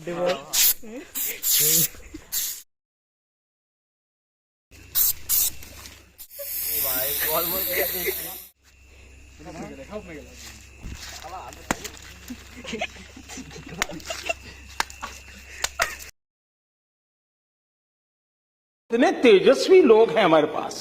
Birthday boy. इतने तेजस्वी लोग हैं हमारे पास।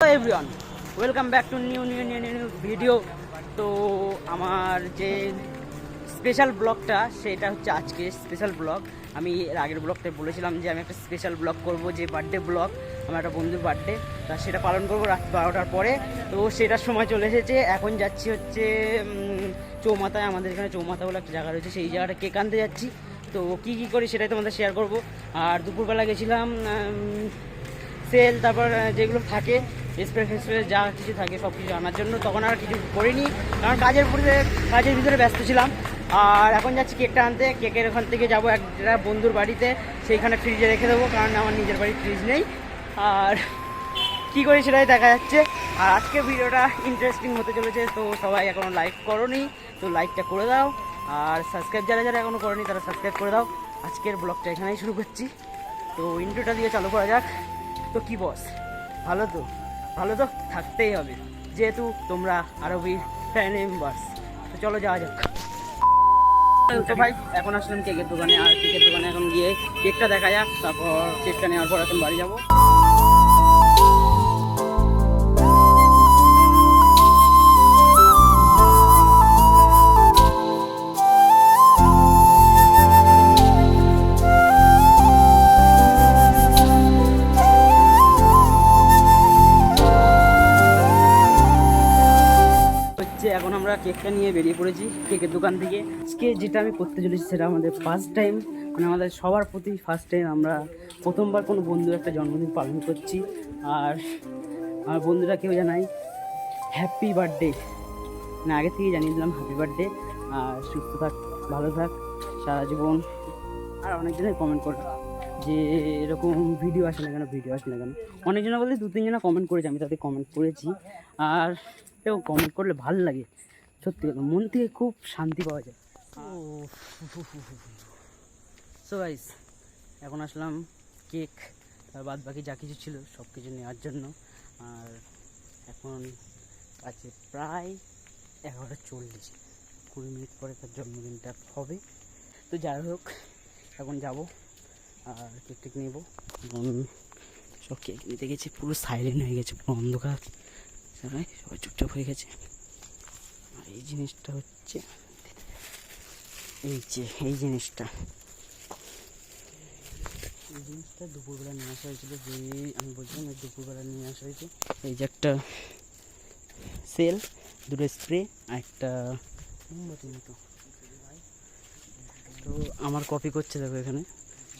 Everyone, welcome back to new video. তো আমার যে স্পেশাল ব্লগটা সেটা হচ্ছে আজকে স্পেশাল ব্লগ। আমি এর আগের ব্লগটায় বলেছিলাম যে আমি একটা স্পেশাল ব্লগ করব, যে বার্থডে ব্লগ, আমার একটা বন্ধুর বার্থডে, তা সেটা পালন করবো রাত 12টার পরে। তো সেটার সময় চলে এসেছে। এখন যাচ্ছি হচ্ছে চৌমাথায়। আমাদের এখানে চৌমাথা বলে একটা জায়গা রয়েছে, সেই জায়গাটা কেক আনতে যাচ্ছি। তো কী কী করি সেটাই তোমাদের শেয়ার করব। আর দুপুরবেলা গেছিলাম সেল, তারপর যেগুলো থাকে স্প্রে ফেস্প্রে যা কিছু থাকে সব কিছু আনার জন্য। তখন আর কিছু করিনি, কারণ কাজের ভিতরে ব্যস্ত ছিলাম। আর এখন যাচ্ছি কেকটা আনতে। কেকের ওখান থেকে যাবো একটা বন্ধুর বাড়িতে, সেইখানে ফ্রিজে রেখে দেবো, কারণ আমার নিজের বাড়ির ফ্রিজ নেই। আর কী করি সেটাই দেখা যাচ্ছে। আর আজকের ভিডিওটা ইন্টারেস্টিং হতে চলেছে। তো সবাই এখনও লাইক করোনি, তো লাইকটা করে দাও। আর সাবস্ক্রাইব যারা এখনও করোনি তারা সাবস্ক্রাইব করে দাও। আজকের ব্লগটা এখানেই শুরু করছি। তো ইন্ট্রোটা দিয়ে চালু করা যাক। তো কি বস, ভালো তো? ভালো তো থাকতেই হবে, যেহেতু তোমরা আরবির ফ্যান মেম্বার্স। তো চলো যাওয়া যাক। তো ভাই এখন আসলাম কেকের দোকানে। আর কেকের দোকানে এখন গিয়ে কেকটা দেখা যাক, তারপর কেকটা নেওয়ার পর এখন বাড়ি যাবো। এখন আমরা কেকটা নিয়ে বেরিয়ে পড়েছি কেকের দোকান থেকে। আজকে যেটা আমি করতে চলেছি সেটা আমাদের ফার্স্ট টাইম, মানে আমাদের সবার প্রতি ফার্স্ট টাইম। আমরা প্রথমবার কোনো বন্ধুর একটা জন্মদিন পালন করছি। আর আমার বন্ধুরা কেউ জানাই হ্যাপি বার্থডে, মানে আগে থেকেই জানিয়ে দিলাম হ্যাপি বার্থডে। আর সুস্থ থাক, ভালো থাক সারা জীবন। আর অনেকজনের কমেন্ট করে যে এরকম ভিডিও আসে না কেন, অনেকজনা বলতে 2-3 জনা কমেন্ট করেছে, আমি তাদের কমেন্ট করেছি। আর কেউ কমেন্ট করলে ভালো লাগে, সত্যি কথা, মন থেকে খুব শান্তি পাওয়া যায়। সো গাইস, এখন আসলাম কেক আর বাদ বাকি যা কিছু ছিল সব কিছু নেওয়ার জন্য। আর এখন আছে প্রায় 11:40, 20 মিনিট পরে তার জন্মদিনটা হবে। তো যাই হোক, এখন যাব আর কেক টেক নেবো। সব কেক নিতে গেছে, পুরো সাইলেন্ট হয়ে গেছে, পুরো অন্ধকার, সবাই চুপচাপ হয়ে গেছে। আর এই জিনিসটা হচ্ছে এই জিনিসটা দুপুরবেলা নিয়ে আসা হয়েছিল, যে আমি বলছিলাম দুপুরবেলা নিয়ে আসা হয়েছে। এই যে একটা সেল, 2টো স্প্রে আর একটা মোমবাতির মতো। তো আমার কপি করছে, দেখো এখানে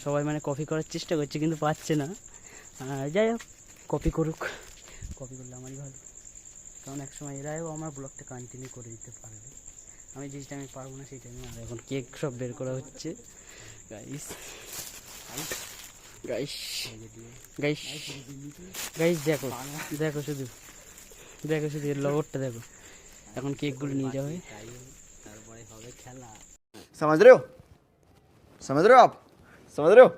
সবাই মানে কপি করার চেষ্টা করছে কিন্তু পাচ্ছে না। যাই হোক, কপি করুক, কপি করলে আমারই ভালো, কারণ একসময় এরাও আমার ব্লগটা কন্টিনিউ করে দিতে পারবে। আমি যে টাইমে পারবো না সেই টাইমে। আর এখন কেক সব বের করা হচ্ছে। গাইস গাইস গাইস গাইস দেখো দেখো শুধু এর লগরটা দেখো। এখন কেকগুলো নিয়ে যাবে, তারপরে হবে খেলা। समझ रहे हो आप? समझ रहे हो?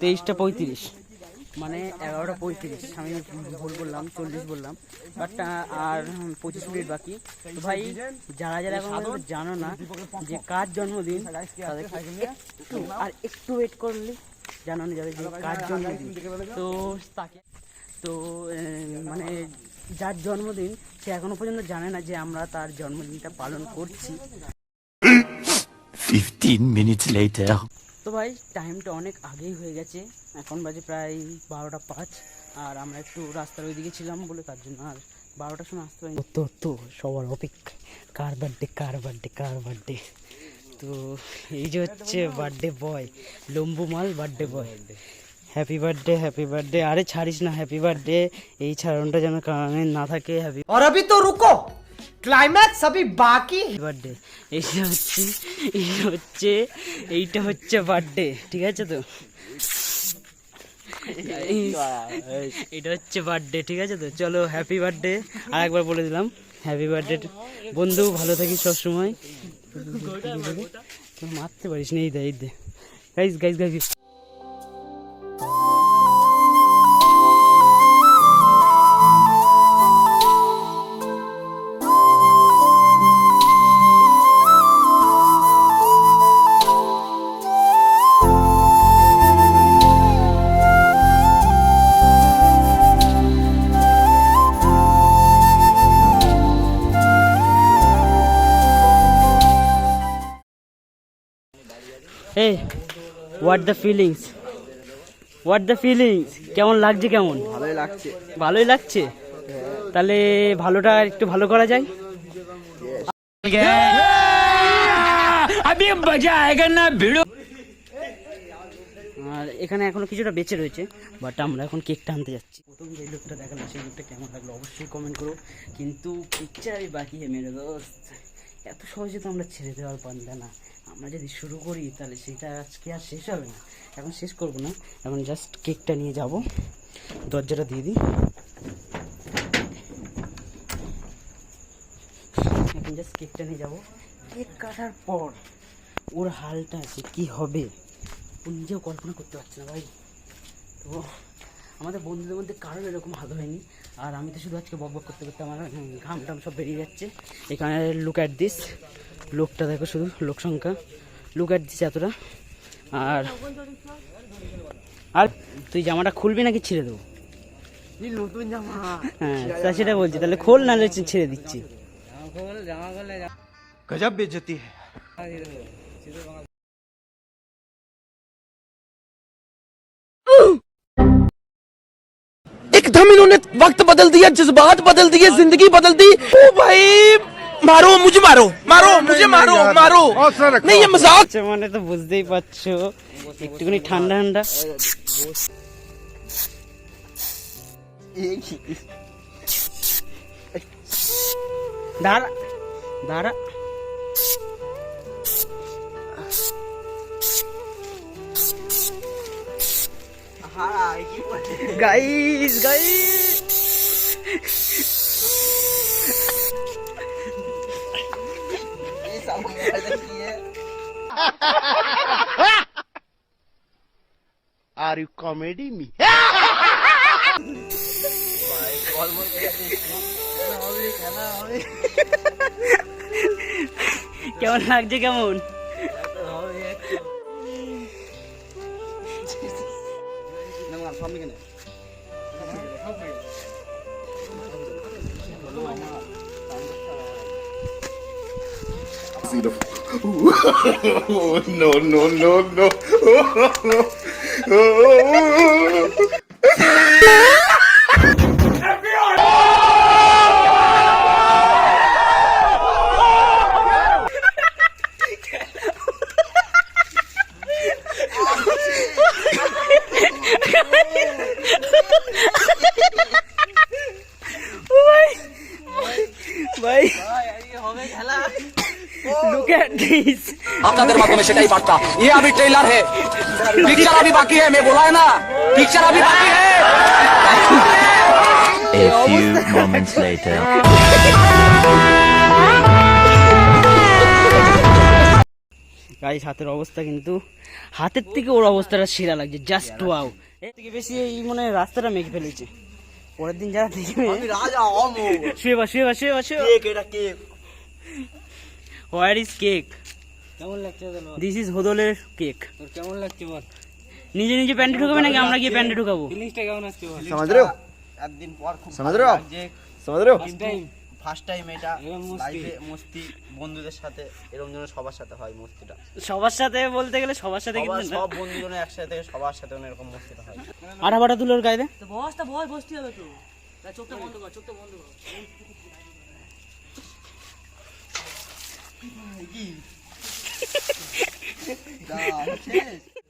23:35, মানে 11:35। আমি ভুল বললাম, 40 বললাম, বাট আর 25 মিনিট বাকি। তো ভাই যারা এখন জানো না যে কার জন্মদিন, একটু ওয়েট করলে জানানো যাবে যে কার জন্মদিন। তো তাকে মানে যার জন্মদিন সে এখনো পর্যন্ত জানে না যে আমরা তার জন্মদিনটা পালন করছি। 15 minutes later. তো ভাই টাইমটা অনেক আগেই হয়ে গেছে, এখন বাজে প্রায় 12:05। আর আমরা একটু রাস্তার ওই দিকে ছিলাম বলে তার জন্য আর 12টার সময় আসতে পারিনি। তো সবার অপেক্ষা কার বার্থডে। তো এই যে হচ্ছে বার্থডে বয়, লম্বুমাল বার্থডে বয়। হ্যাপি বার্থডে, আরে ছাড়িস না, হ্যাপি বার্থডে। এই ছাড়নটা যেন কারণে না থাকে। হ্যাপি और अभी तो रुको, क्लाइमैक्स अभी बाकी है। বার্থডে। এইটা হচ্ছে বার্থডে, ঠিক আছে তো? এটা হচ্ছে বার্থডে, ঠিক আছে তো? চলো হ্যাপি বার্থডে, আর একবার বলে দিলাম হ্যাপি বার্থডে বন্ধু, ভালো থাকিস সবসময়। মারতে পারিস না, এই দে guys guys guys. Hey, what the feelings? কেমন লাগছে? কেমন? ভালোই লাগছে। তাহলে ভালোটা একটু ভালো করা যায়। আর এখানে এখনো কিছুটা বেঁচে রয়েছে, বাট আমরা এখন কেকটা আনতে যাচ্ছি। প্রথম যে লোকটা দেখালো সেই লোকটা কেমন লাগলো অবশ্যই কমেন্ট করো। কিন্তু পিকচার আমি বাকি মেরে দোস্ত, এত সহজে তো আমরা ছেড়ে দেওয়ার পারবে না। আমরা যদি শুরু করি তাহলে সেটা আজকে আর শেষ হবে না। এখন শেষ করব না, এখন জাস্ট কেকটা নিয়ে যাব। দরজাটা দিয়ে দিই। এখন জাস্ট কেকটা নিয়ে যাব। কেক কাটার পর ওর হালটা আছে কি হবে ও নিজেও কল্পনা করতে পারছে না ভাই। তো আমাদের বন্ধুদের মধ্যে কারোর এরকম হাত হয়নি। আর আমি তো শুধু আজকে বক বক করতে করতে আমার ঘাম টাম সব বেরিয়ে যাচ্ছে। এখানে লুক অ্যাট দিস, লোকটা দেখো, শুধু লোক সংখ্যা, লুক অ্যাট দিস এতটা। আর তুই জামাটা খুলবি নাকি ছিঁড়ে দেবো? নতুন জামা। হ্যাঁ তা সেটা বলছি, তাহলে খোল, নাহলে ছেড়ে দিচ্ছি। गजब बेइज्जती है। एकदम इन्होंने वक्त बदल दिया, जज्बात बदल दिए, जिंदगी बदल दी। ओ भाई मारो मुझे, मारो मारो मुझे, मारो मारो। नहीं ये मजाक। আচ্ছা, মানে তো বুঝতেই পারছো, একটুখানি ঠান্ডা ঠান্ডা। দাঁড়া দাঁড়া, guys are you comedy me? কেমন লাগছে? কেমন? No no no no. ভাই লুক এট দিস। আপনাদের মাধ্যমে সেটাই বার্তা। ये अभी ट्रेलर है, पिक्चर अभी बाकी है। मैं बोला है ना, पिक्चर अभी बाकी है। A few moments later. Guys হাতের অবস্থা কিন্তু, হাতের থেকে ওর অবস্থাটা সেরা লাগছে, জাস্ট ওয়াও। এর থেকে বেশি এই মনে হয় রাস্তাটা মেঘে ফেলেছে। পরের দিন যারা দেখবে শুয়ে হোয়ার ইজ কেক? কেমন লাগছে? দিস ইজ হোদলের কেক। তোর কেমন লাগছে বল? নিজে নিজে প্যান্টে ঢুকাবে নাকি আমরা গিয়ে প্যান্টে ঢুকাবো? ফিলিংসটা কেমন আসছে বল? समझ रहे हो? একদিন পর খুব समझ रहे हो आप? समझ रहे हो? ফার্স্ট টাইম এটা এরকম মস্তি। লাইফে মস্তি বন্ধুদের সাথে, এরকম যেন সবার সাথে হয় মস্তিটা। সবার সাথে বলতে গেলে সবার সাথে সবার কিন্তু না। সব বন্ধুজন একসাথে, সবার সাথে যেন এরকম মস্তিটা হয়। আটা বাটা তুলোর গায়ে দে। তো বসটা বসতে হবে তো। চোখটা বন্ধ কর, চোখটা বন্ধ কর।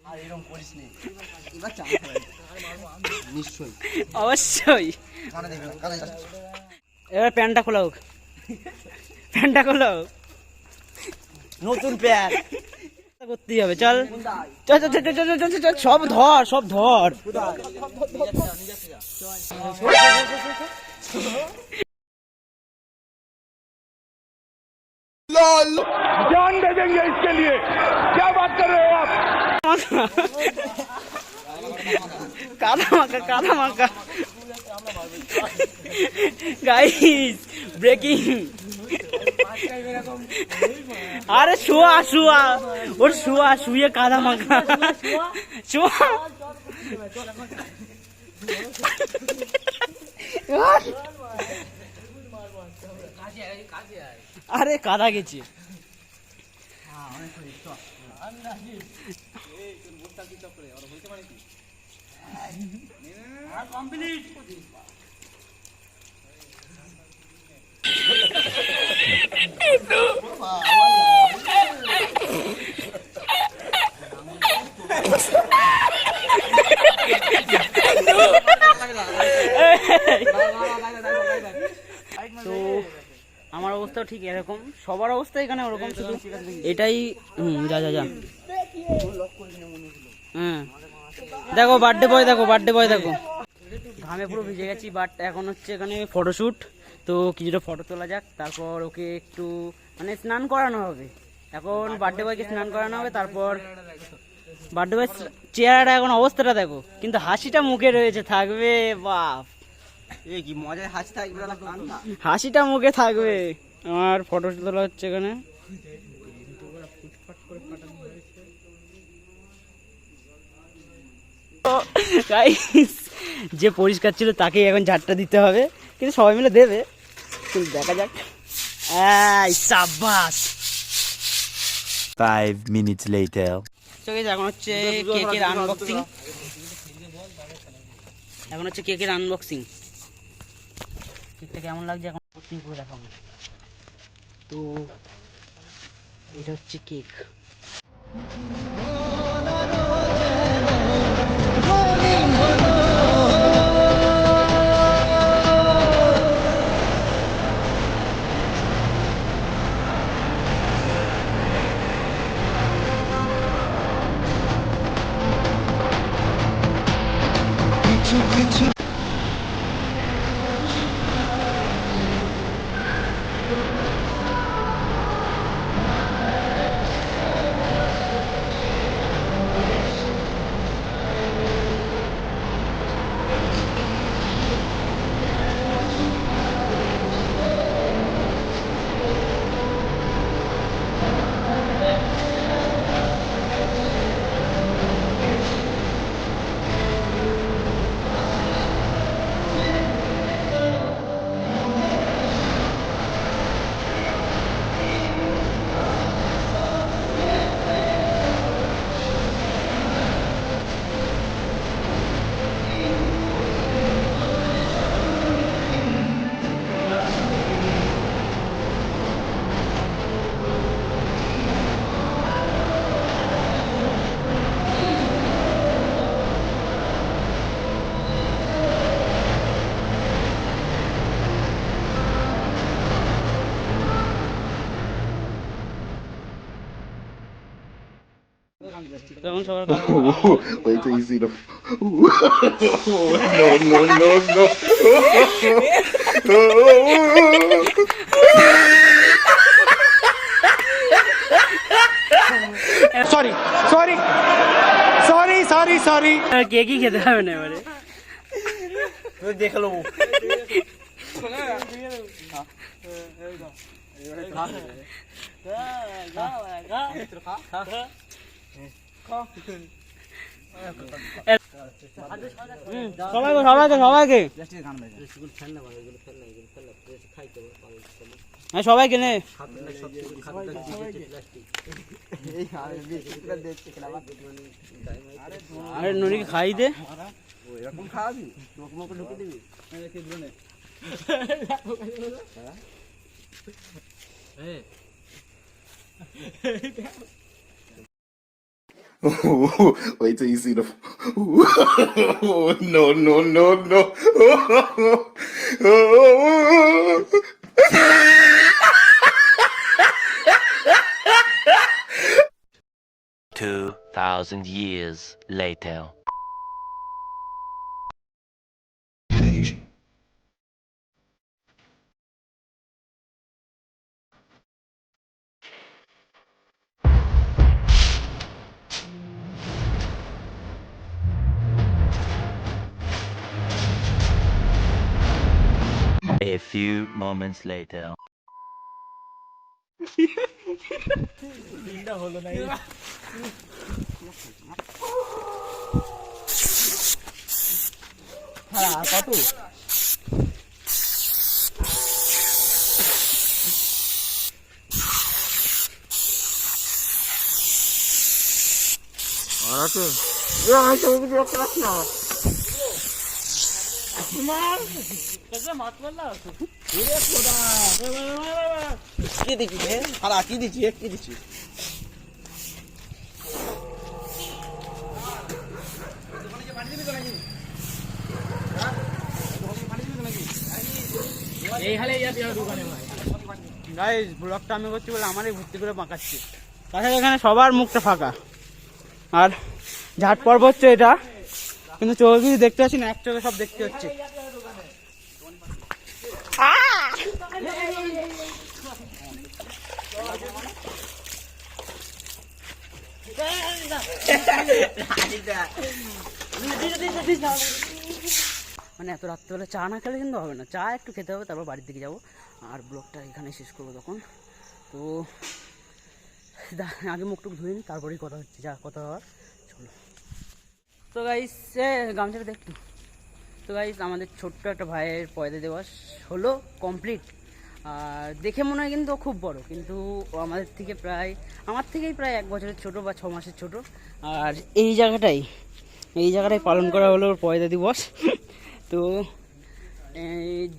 আর এরকম করিস নি, এবার চাপ হয়। নিশ্চয়ই। অবশ্যই। কানে দেখবে না, কানে যাচ্ছে। এবার প্যান্টটা খোলা হোক, প্যান্টটা খোলা হোক, নতুন প্যান্ট করতেই হবে। চল চল চল চল চল চল চল, সব ধর, সব ধর। কাদা মাখা, কাদা মাখা। Guys breaking. আরে শোয়া শোয়া, ওর শোয়া, শুয়ে কাদা মাখা, শোয়া। আরে কাদা গেছে। তো আমার অবস্থাও ঠিক এরকম, সবার অবস্থা এখানে ওরকম, শুধু এটাই। যা যা যা। হ্যাঁ দেখো বার্থডে বয়, দেখো বার্থডে বয়, দেখো ঘামে পুরো ভিজে গেছি। বাট এখন হচ্ছে এখানে ফটোশ্যুট, তো কিছুটা ফটো তোলা যাক, তারপর ওকে একটু মানে স্নান করানো হবে। এখন বার্থডে বয়কে স্নান করানো হবে, তারপর বার্থডে বয় চেহারাটা এখন অবস্থাটা দেখো, কিন্তু হাসিটা মুখে রয়েছে, থাকবে বাপ। এ কি মজায় হাসি থাকবে না কান্না। হাসিটা মুখে থাকবে। আমার ফটো তোলা হচ্ছে এখানে। Guys, যে পরিষ্কার ছিল তাকেই এখন ঝাড়টা দিতে হবে, কিন্তু সবাই মিলে দেবে, কিন্তু দেখা যাক। এই সাবাস। 5 minutes later. তো guys, এখন হচ্ছে কেকের আনবক্সিং, এখন হচ্ছে কেকের আনবক্সিং। কেকটা কেমন লাগছে এখন আনবক্সিং করে দেখাবো। তো এটা হচ্ছে কেক। তখন সবার Wait till you see the. No. Sorry. কেকই খেতে হবে না এবারে। দেখলো সবাইকে হ্যাঁ সবাইকে নে। আরে নুরিকে খাই দে। এরকম খাওয়াবি মুখে ঢুকে দিবি। Wait till you see the. No, no, no, no. 2,000 years later. A few moments later. কি দিচ্ছি আর কি দিচ্ছি কি দিচ্ছি গাইস ব্লগটা আমি করছি বলে আমারই ভর্তি করে পাকাচ্ছি, তাছাড়া এখানে সবার মুখটা ফাঁকা আর ঝাট পর্ব হচ্ছে এটা, কিন্তু চোখে কিছু দেখতে পাচ্ছি না, এক চোখে সব দেখতে হচ্ছে। মানে এত রাত্রেবেলা চা না খেলে কিন্তু হবে না, চা একটু খেতে হবে, তারপর বাড়ির দিকে যাবো আর ব্লগটা এখানে শেষ করবো তখন। তো আগে মুখটুক ধুয়ে নিই, তারপরেই কথা হচ্ছে, যা কথা হওয়ার চলো। তো গাইস গামছাটা দেখতো, তো গাইস আমাদের ছোট্ট একটা ভাইয়ের পয়দা দিবস হলো কমপ্লিট। আর দেখে মনে হয় কিন্তু ও খুব বড়, কিন্তু ও আমার থেকেই প্রায় 1 বছরের ছোট বা 6 মাসের ছোট। আর এই জায়গাটাই পালন করা হলো ওর পয়দা দিবস। তো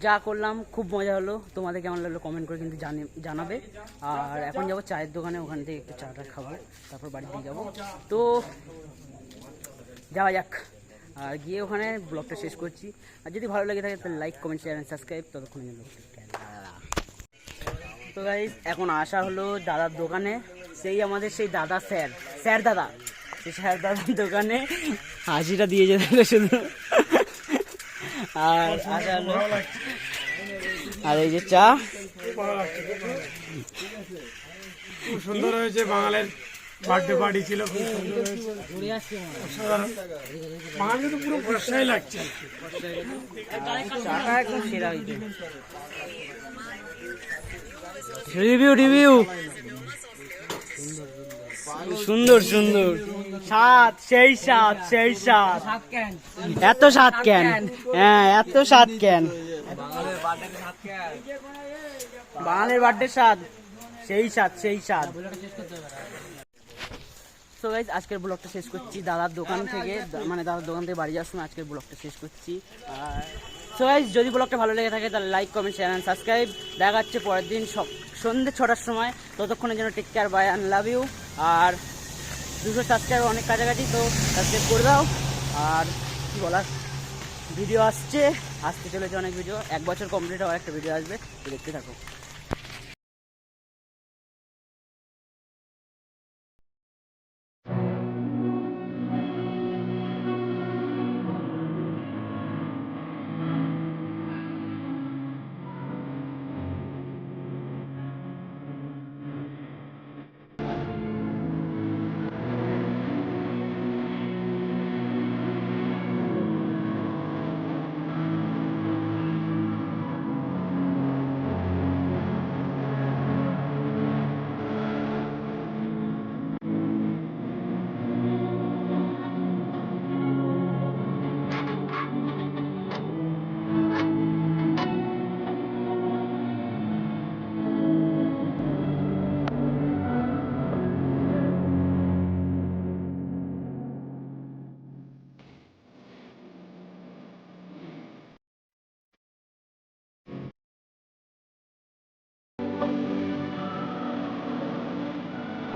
যা করলাম খুব মজা হলো, তোমাদের কেমন লাগলো কমেন্ট করে কিন্তু জানাবে। আর এখন যাবো চায়ের দোকানে, ওখান থেকে একটু চাটা খাবো, তারপর বাড়ির দিকে যাবো। তো যাওয়া যাক, আর গিয়ে ওখানে ব্লগটা শেষ করছি। আর যদি ভালো লাগে থাকে তাহলে like comment share and subscribe. ততক্ষণ তো গাইস এখন আসা হলো দাদার দোকানে, সেই দাদা স্যার দাদার দোকানে হাসিটা দিয়ে যেতে হলো শুধু। আর আসা হলো, আর এই যে চা খুব সুন্দর হয়েছে, বাঙালের বার্থডে পার্টি ছিল, খুব সুন্দর হয়েছে, বাঙালি তো পুরো ফর্সাই লাগছে, চাটা একদম সেরা হয়েছে। রিভিউ সুন্দর স্বাদ, সেই স্বাদ এত স্বাদ কেন? হ্যাঁ এত স্বাদ কেন? বাঙালির বার্থডে স্বাদ, সেই স্বাদ। সো গাইস আজকের ব্লগটা শেষ করছি দাদার দোকান থেকে, দাদার দোকান থেকে বাড়ি যাওয়ার সময় আজকের ব্লগটা শেষ করছি। আর সো গাইস যদি ব্লগটা ভালো লেগে থাকে তাহলে like comment share and subscribe. দেখা যাচ্ছে পরের দিন সন্ধ্যে 6টার সময়, ততক্ষণের জন্য take care, bye and love you. আর 200 সাবস্ক্রাইব অনেক কাছাকাছি, তো সাবস্ক্রাইব করে দাও। আর কি বলার, ভিডিও আসতে চলেছে অনেক ভিডিও, 1 বছর কমপ্লিট হওয়ার একটা ভিডিও আসবে, তো দেখতে থাকো।